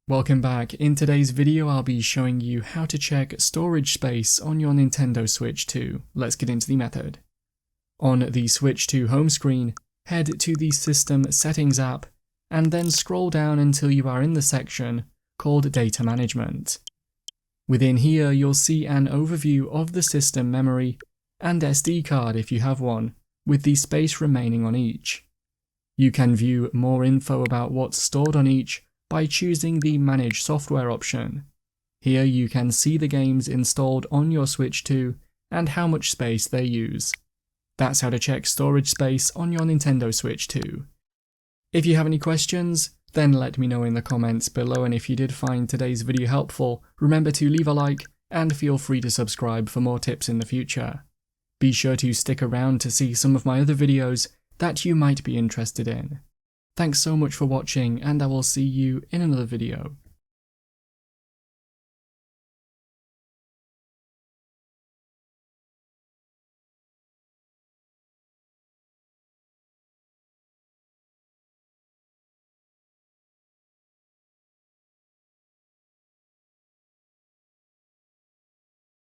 Welcome back. In today's video I'll be showing you how to check storage space on your Nintendo Switch 2. Let's get into the method. On the Switch 2 home screen, head to the System Settings app and then scroll down until you are in the section called Data Management. Within here you'll see an overview of the system memory and SD card if you have one, with the space remaining on each. You can view more info about what's stored on each by choosing the Manage Software option. Here you can see the games installed on your Switch 2 and how much space they use. That's how to check storage space on your Nintendo Switch 2. If you have any questions, then let me know in the comments below, and if you did find today's video helpful, remember to leave a like and feel free to subscribe for more tips in the future. Be sure to stick around to see some of my other videos that you might be interested in. Thanks so much for watching, and I will see you in another video.